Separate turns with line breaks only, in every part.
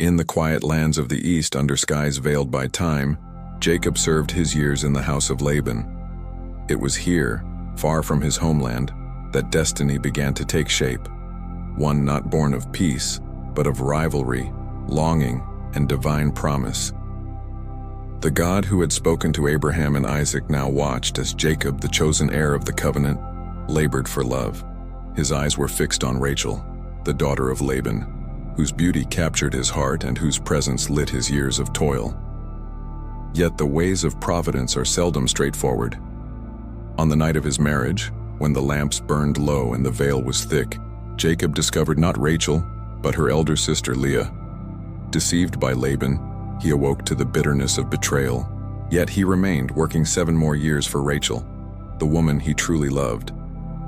In the quiet lands of the east, under skies veiled by time, Jacob served his years in the house of Laban. It was here, far from his homeland, that destiny began to take shape, one not born of peace, but of rivalry, longing, and divine promise. The God who had spoken to Abraham and Isaac now watched as Jacob, the chosen heir of the covenant, labored for love. His eyes were fixed on Rachel, the daughter of Laban, whose beauty captured his heart and whose presence lit his years of toil. Yet the ways of providence are seldom straightforward. On the night of his marriage, when the lamps burned low and the veil was thick, Jacob discovered not Rachel, but her elder sister Leah. Deceived by Laban, he awoke to the bitterness of betrayal. Yet he remained, working 7 more years for Rachel, the woman he truly loved,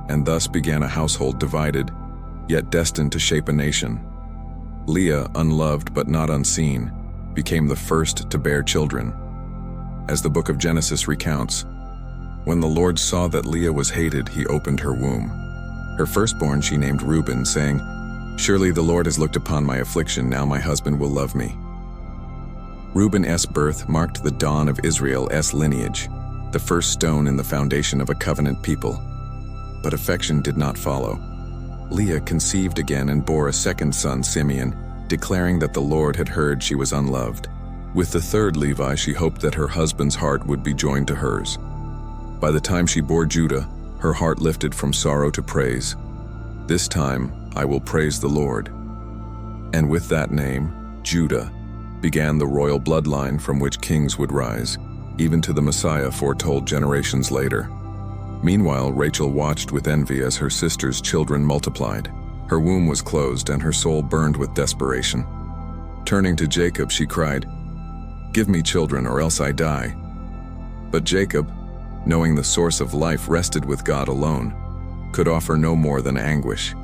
and thus began a household divided, yet destined to shape a nation. Leah, unloved but not unseen, became the first to bear children. As the book of Genesis recounts, when the Lord saw that Leah was hated, he opened her womb. Her firstborn she named Reuben, saying, "Surely the Lord has looked upon my affliction, now my husband will love me." Reuben's birth marked the dawn of Israel's lineage, the first stone in the foundation of a covenant people. But affection did not follow. Leah conceived again and bore a second son, Simeon, declaring that the Lord had heard she was unloved. With the third, Levi, she hoped that her husband's heart would be joined to hers. By the time she bore Judah, her heart lifted from sorrow to praise. "This time I will praise the Lord." And with that name, Judah, began the royal bloodline from which kings would rise, even to the Messiah foretold generations later. Meanwhile, Rachel watched with envy as her sister's children multiplied. Her womb was closed and her soul burned with desperation. Turning to Jacob, she cried, "Give me children or else I die." But Jacob, knowing the source of life rested with God alone, could offer no more than anguish.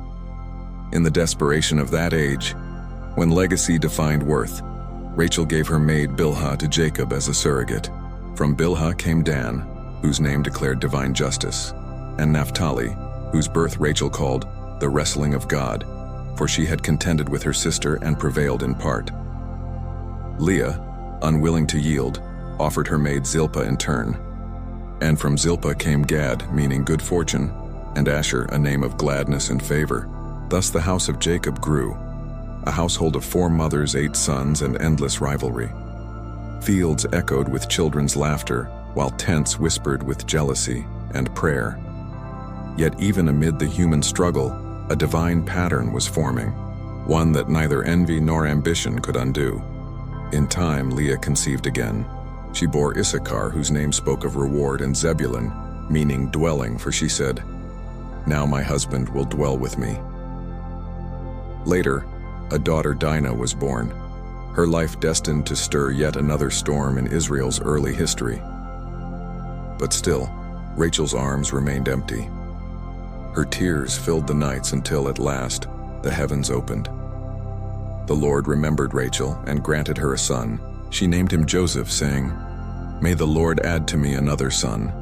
In the desperation of that age, when legacy defined worth, Rachel gave her maid Bilhah to Jacob as a surrogate. From Bilhah came Dan, whose name declared divine justice, and Naphtali, whose birth Rachel called the wrestling of God, for she had contended with her sister and prevailed in part. Leah, unwilling to yield, offered her maid Zilpah in turn. And from Zilpah came Gad, meaning good fortune, and Asher, a name of gladness and favor. Thus the house of Jacob grew, a household of 4 mothers, 8 sons, and endless rivalry. Fields echoed with children's laughter, while tents whispered with jealousy and prayer. Yet even amid the human struggle, a divine pattern was forming, one that neither envy nor ambition could undo. In time, Leah conceived again. She bore Issachar, whose name spoke of reward, and Zebulun, meaning dwelling, for she said, "Now my husband will dwell with me." Later, a daughter Dinah was born, her life destined to stir yet another storm in Israel's early history. But still, Rachel's arms remained empty. Her tears filled the nights until at last the heavens opened. The Lord remembered Rachel and granted her a son. She named him Joseph, saying, "May the Lord add to me another son."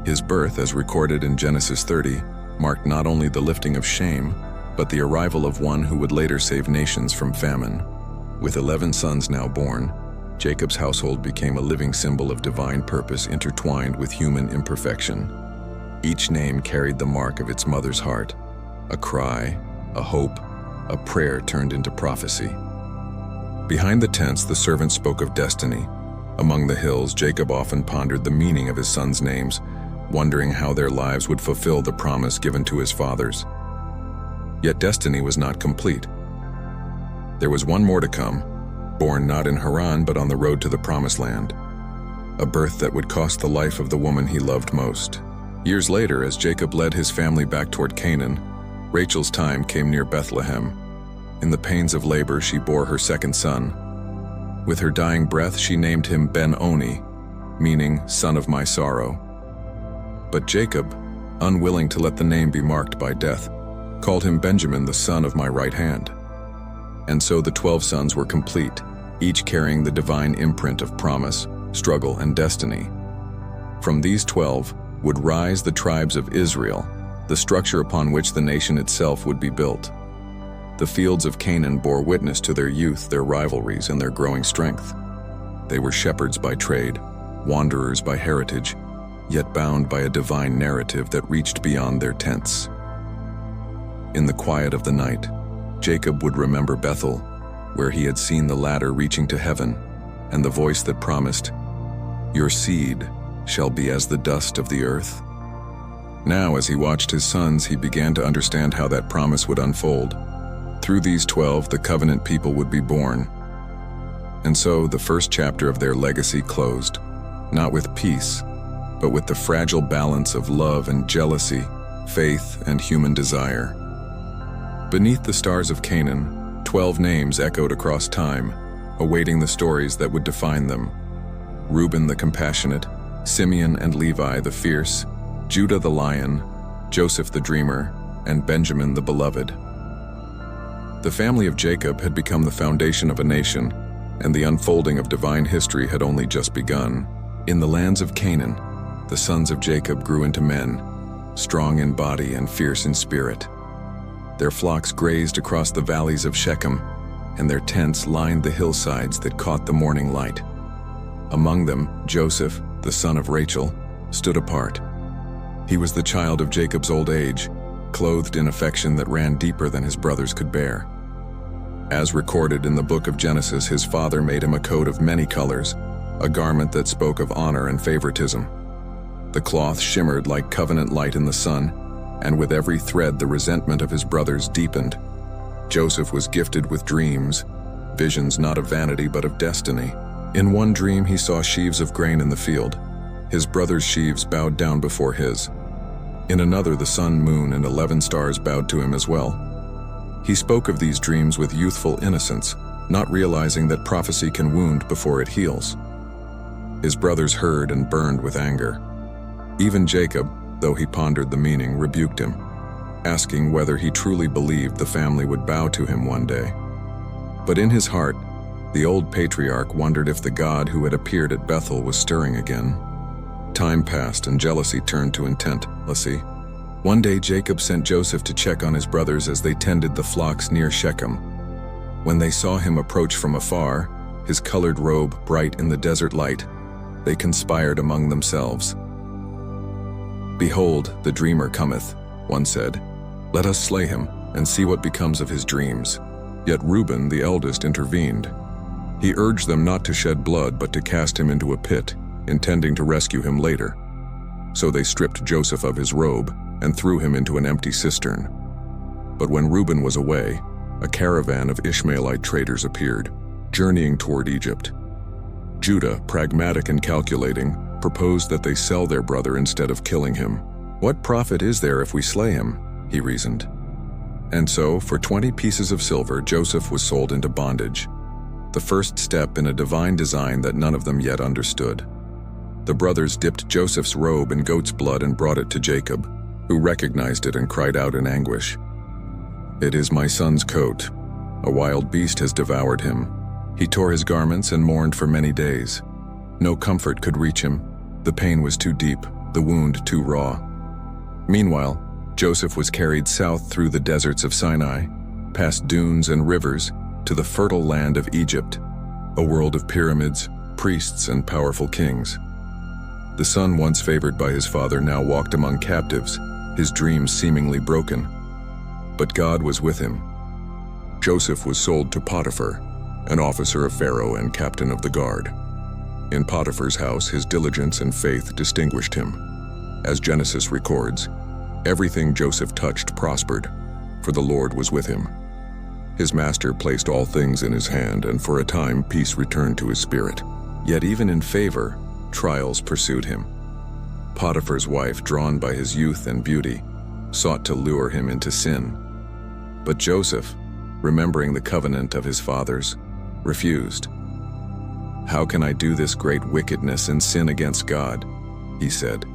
His birth, as recorded in Genesis 30, marked not only the lifting of shame, but the arrival of one who would later save nations from famine. With 11 sons now born, Jacob's household became a living symbol of divine purpose intertwined with human imperfection. Each name carried the mark of its mother's heart, a cry, a hope, a prayer turned into prophecy. Behind the tents, the servants spoke of destiny. Among the hills, Jacob often pondered the meaning of his sons' names, wondering how their lives would fulfill the promise given to his fathers. Yet destiny was not complete. There was one more to come, born not in Haran but on the road to the Promised Land, a birth that would cost the life of the woman he loved most. Years later, as Jacob led his family back toward Canaan, Rachel's time came near Bethlehem. In the pains of labor, she bore her second son. With her dying breath, she named him Ben-Oni, meaning son of my sorrow. But Jacob, unwilling to let the name be marked by death, called him Benjamin, the son of my right hand. And so the 12 sons were complete, each carrying the divine imprint of promise, struggle, and destiny. From these 12 would rise the tribes of Israel, the structure upon which the nation itself would be built. The fields of Canaan bore witness to their youth, their rivalries, and their growing strength. They were shepherds by trade, wanderers by heritage, yet bound by a divine narrative that reached beyond their tents. In the quiet of the night, Jacob would remember Bethel, where he had seen the ladder reaching to heaven, and the voice that promised, "Your seed shall be as the dust of the earth." Now, as he watched his sons, he began to understand how that promise would unfold. Through these 12, the covenant people would be born. And so, the first chapter of their legacy closed, not with peace, but with the fragile balance of love and jealousy, faith and human desire. Beneath the stars of Canaan, 12 names echoed across time, awaiting the stories that would define them. Reuben the compassionate, Simeon and Levi the fierce, Judah the lion, Joseph the dreamer, and Benjamin the beloved. The family of Jacob had become the foundation of a nation, and the unfolding of divine history had only just begun. In the lands of Canaan, the sons of Jacob grew into men, strong in body and fierce in spirit. Their flocks grazed across the valleys of Shechem, and their tents lined the hillsides that caught the morning light. Among them, Joseph, the son of Rachel, stood apart. He was the child of Jacob's old age, clothed in affection that ran deeper than his brothers could bear. As recorded in the book of Genesis, his father made him a coat of many colors, a garment that spoke of honor and favoritism. The cloth shimmered like covenant light in the sun, and with every thread the resentment of his brothers deepened. Joseph was gifted with dreams, visions not of vanity but of destiny. In one dream he saw sheaves of grain in the field. His brothers' sheaves bowed down before his. In another, the sun, moon, and 11 stars bowed to him as well. He spoke of these dreams with youthful innocence, not realizing that prophecy can wound before it heals. His brothers heard and burned with anger. Even Jacob, though he pondered the meaning, rebuked him, asking whether he truly believed the family would bow to him one day. But in his heart, the old patriarch wondered if the God who had appeared at Bethel was stirring again. Time passed and jealousy turned to intentness. One day Jacob sent Joseph to check on his brothers as they tended the flocks near Shechem. When they saw him approach from afar, his colored robe bright in the desert light, they conspired among themselves. "Behold, the dreamer cometh," one said. "Let us slay him, and see what becomes of his dreams." Yet Reuben, the eldest, intervened. He urged them not to shed blood, but to cast him into a pit, intending to rescue him later. So they stripped Joseph of his robe and threw him into an empty cistern. But when Reuben was away, a caravan of Ishmaelite traders appeared, journeying toward Egypt. Judah, pragmatic and calculating, proposed that they sell their brother instead of killing him. "What profit is there if we slay him?" he reasoned. And so, for 20 pieces of silver, Joseph was sold into bondage, the first step in a divine design that none of them yet understood. The brothers dipped Joseph's robe in goat's blood and brought it to Jacob, who recognized it and cried out in anguish, "It is my son's coat. A wild beast has devoured him." He tore his garments and mourned for many days. No comfort could reach him. The pain was too deep, the wound too raw. Meanwhile, Joseph was carried south through the deserts of Sinai, past dunes and rivers, to the fertile land of Egypt, a world of pyramids, priests, and powerful kings. The son once favored by his father now walked among captives, his dreams seemingly broken. But God was with him. Joseph was sold to Potiphar, an officer of Pharaoh and captain of the guard. In Potiphar's house, his diligence and faith distinguished him. As Genesis records, everything Joseph touched prospered, for the Lord was with him. His master placed all things in his hand, and for a time peace returned to his spirit. Yet even in favor, trials pursued him. Potiphar's wife, drawn by his youth and beauty, sought to lure him into sin. But Joseph, remembering the covenant of his fathers, refused. "How can I do this great wickedness and sin against God?" he said.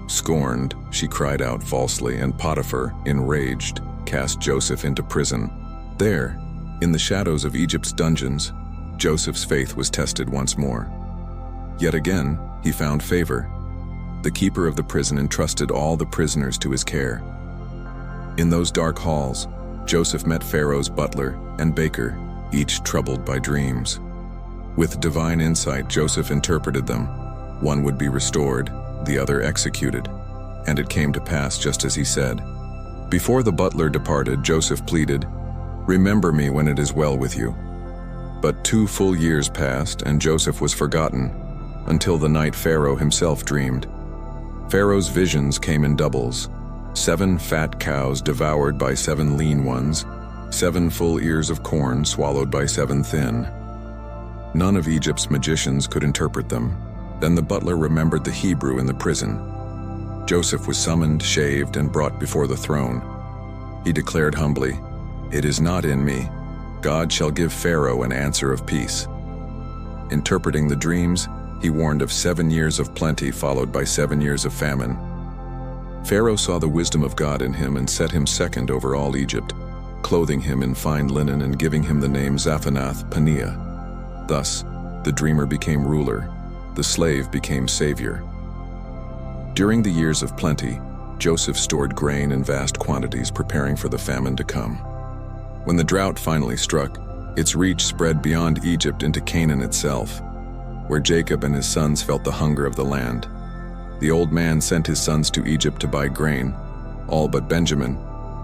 Scorned, she cried out falsely, and Potiphar, enraged, cast Joseph into prison. There, in the shadows of Egypt's dungeons, Joseph's faith was tested once more. Yet again, he found favor. The keeper of the prison entrusted all the prisoners to his care. In those dark halls, Joseph met Pharaoh's butler and baker, each troubled by dreams. With divine insight, Joseph interpreted them. One would be restored, the other executed. And it came to pass just as he said. Before the butler departed, Joseph pleaded, "Remember me when it is well with you." But 2 full years passed, and Joseph was forgotten, until the night Pharaoh himself dreamed. Pharaoh's visions came in doubles: 7 fat cows devoured by 7 lean ones, 7 full ears of corn swallowed by 7 thin. None of Egypt's magicians could interpret them. Then the butler remembered the Hebrew in the prison. Joseph was summoned, shaved, and brought before the throne. He declared humbly, "It is not in me. God shall give Pharaoh an answer of peace." Interpreting the dreams, he warned of 7 years of plenty followed by 7 years of famine. Pharaoh saw the wisdom of God in him and set him second over all Egypt, clothing him in fine linen and giving him the name Zaphanath-Paneah. Thus, the dreamer became ruler, the slave became savior. During the years of plenty, Joseph stored grain in vast quantities, preparing for the famine to come. When the drought finally struck, its reach spread beyond Egypt into Canaan itself, where Jacob and his sons felt the hunger of the land. The old man sent his sons to Egypt to buy grain, all but Benjamin,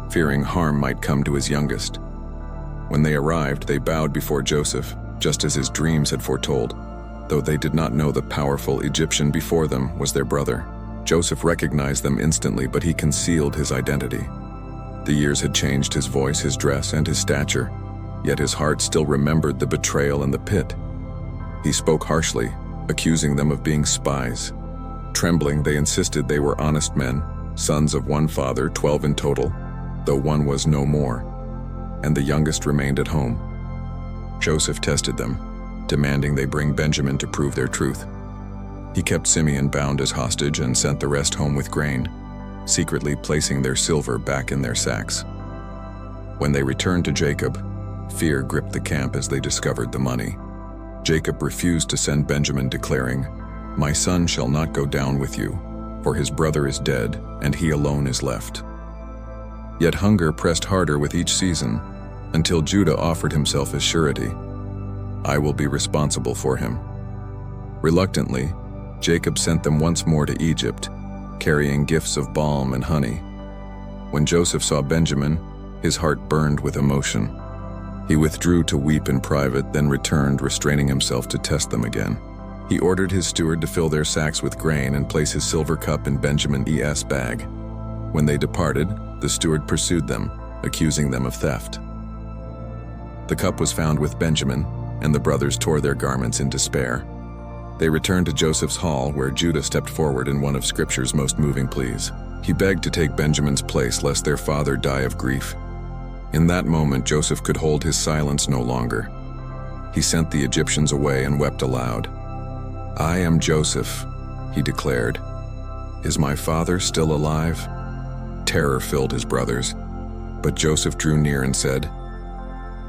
fearing harm might come to his youngest. When they arrived, they bowed before Joseph, just as his dreams had foretold, though they did not know the powerful Egyptian before them was their brother. Joseph recognized them instantly, but he concealed his identity. The years had changed his voice, his dress, and his stature, yet his heart still remembered the betrayal and the pit. He spoke harshly, accusing them of being spies. Trembling, they insisted they were honest men, sons of one father, 12 in total, though one was no more, and the youngest remained at home. Joseph tested them, demanding they bring Benjamin to prove their truth. He kept Simeon bound as hostage and sent the rest home with grain, secretly placing their silver back in their sacks. When they returned to Jacob, fear gripped the camp as they discovered the money. Jacob refused to send Benjamin, declaring, "My son shall not go down with you, for his brother is dead, and he alone is left." Yet hunger pressed harder with each season, until Judah offered himself as surety. "I will be responsible for him." Reluctantly, Jacob sent them once more to Egypt, carrying gifts of balm and honey. When Joseph saw Benjamin, his heart burned with emotion. He withdrew to weep in private, then returned, restraining himself to test them again. He ordered his steward to fill their sacks with grain and place his silver cup in Benjamin's bag. When they departed, the steward pursued them, accusing them of theft. The cup was found with Benjamin, and the brothers tore their garments in despair. They returned to Joseph's hall, where Judah stepped forward in one of Scripture's most moving pleas. He begged to take Benjamin's place, lest their father die of grief. In that moment, Joseph could hold his silence no longer. He sent the Egyptians away and wept aloud. "I am Joseph," he declared. "Is my father still alive?" Terror filled his brothers, but Joseph drew near and said,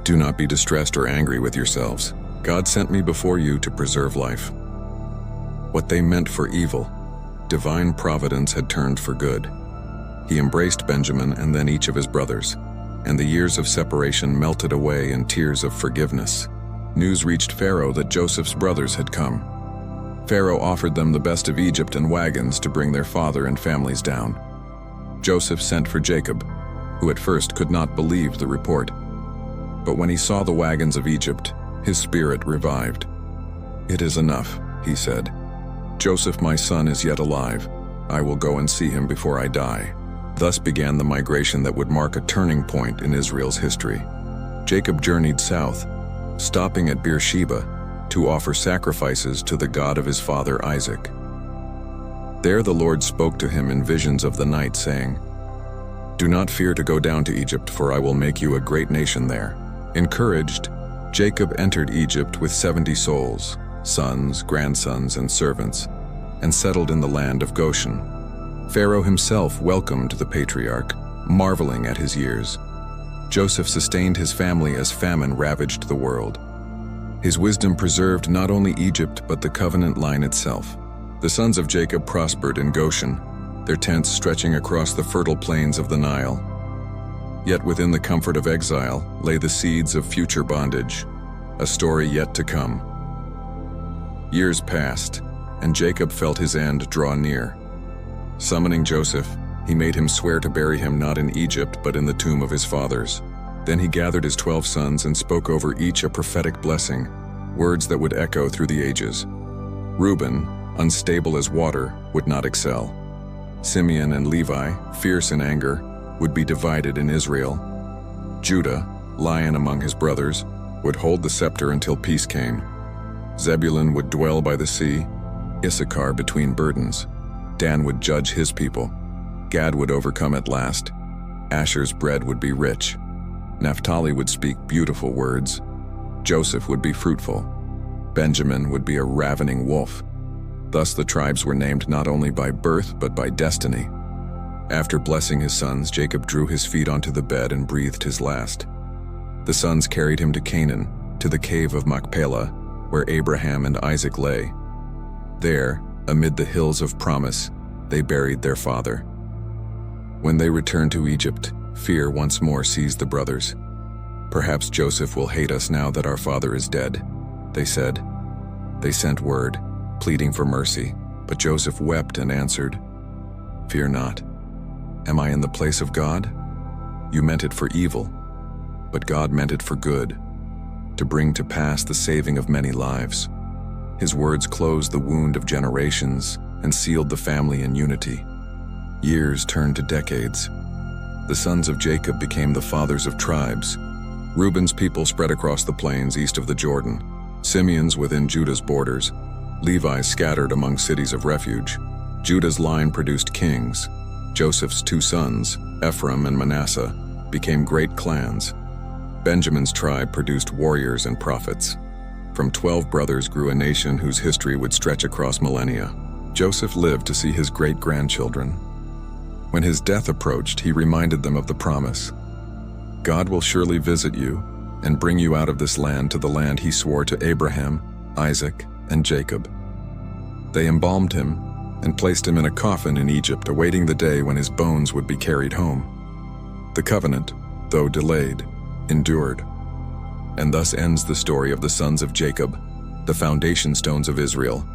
"Do not be distressed or angry with yourselves. God sent me before you to preserve life." What they meant for evil, divine providence had turned for good. He embraced Benjamin and then each of his brothers, and the years of separation melted away in tears of forgiveness. News reached Pharaoh that Joseph's brothers had come. Pharaoh offered them the best of Egypt and wagons to bring their father and families down. Joseph sent for Jacob, who at first could not believe the report. But when he saw the wagons of Egypt, his spirit revived. "It is enough," he said. "Joseph, my son, is yet alive. I will go and see him before I die." Thus began the migration that would mark a turning point in Israel's history. Jacob journeyed south, stopping at Beersheba to offer sacrifices to the God of his father Isaac. There the Lord spoke to him in visions of the night, saying, "Do not fear to go down to Egypt, for I will make you a great nation there." Encouraged, Jacob entered Egypt with 70 souls, sons, grandsons, and servants, and settled in the land of Goshen. Pharaoh himself welcomed the patriarch, marveling at his years. Joseph sustained his family as famine ravaged the world. His wisdom preserved not only Egypt but the covenant line itself. The sons of Jacob prospered in Goshen, their tents stretching across the fertile plains of the Nile. Yet within the comfort of exile lay the seeds of future bondage, a story yet to come. Years passed, and Jacob felt his end draw near. Summoning Joseph, he made him swear to bury him not in Egypt but in the tomb of his fathers. Then he gathered his 12 sons and spoke over each a prophetic blessing, words that would echo through the ages. Reuben, unstable as water, would not excel. Simeon and Levi, fierce in anger, would be divided in Israel. Judah, lion among his brothers, would hold the scepter until peace came. Zebulun would dwell by the sea, Issachar between burdens. Dan would judge his people. Gad would overcome at last. Asher's bread would be rich. Naphtali would speak beautiful words. Joseph would be fruitful. Benjamin would be a ravening wolf. Thus the tribes were named not only by birth but by destiny. After blessing his sons, Jacob drew his feet onto the bed and breathed his last. The sons carried him to Canaan, to the cave of Machpelah, where Abraham and Isaac lay. There, amid the hills of promise, they buried their father. When they returned to Egypt, fear once more seized the brothers. "Perhaps Joseph will hate us now that our father is dead," they said. They sent word, pleading for mercy, but Joseph wept and answered, "Fear not. Am I in the place of God? You meant it for evil, but God meant it for good, to bring to pass the saving of many lives." His words closed the wound of generations and sealed the family in unity. Years turned to decades. The sons of Jacob became the fathers of tribes. Reuben's people spread across the plains east of the Jordan, Simeon's within Judah's borders, Levi's scattered among cities of refuge. Judah's line produced kings. Joseph's 2 sons, Ephraim and Manasseh, became great clans. Benjamin's tribe produced warriors and prophets. From 12 brothers grew a nation whose history would stretch across millennia. Joseph lived to see his great-grandchildren. When his death approached, he reminded them of the promise. God will surely visit you and bring you out of this land to the land he swore to Abraham, Isaac, and Jacob. They embalmed him and placed him in a coffin in Egypt, awaiting the day when his bones would be carried home. The covenant, though delayed, endured. And thus ends the story of the sons of Jacob, the foundation stones of Israel,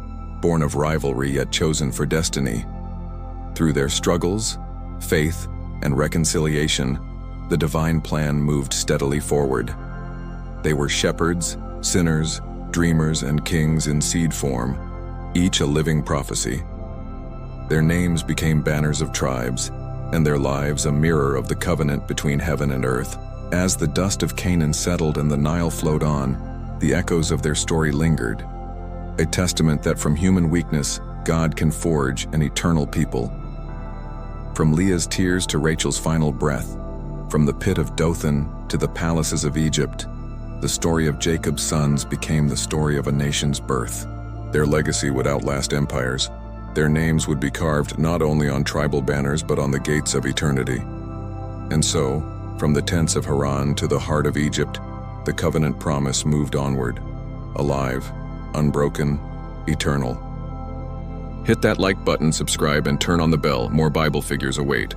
born of rivalry yet chosen for destiny. Through their struggles, faith, and reconciliation, the divine plan moved steadily forward. They were shepherds, sinners, dreamers, and kings in seed form, each a living prophecy. Their names became banners of tribes, and their lives a mirror of the covenant between heaven and earth. As the dust of Canaan settled and the Nile flowed on, the echoes of their story lingered, a testament that from human weakness, God can forge an eternal people. From Leah's tears to Rachel's final breath, from the pit of Dothan to the palaces of Egypt, the story of Jacob's sons became the story of a nation's birth. Their legacy would outlast empires. Their names would be carved not only on tribal banners but on the gates of eternity. And so, from the tents of Haran to the heart of Egypt, the covenant promise moved onward, alive, unbroken, eternal. Hit that like button, subscribe, and turn on the bell. More Bible figures await.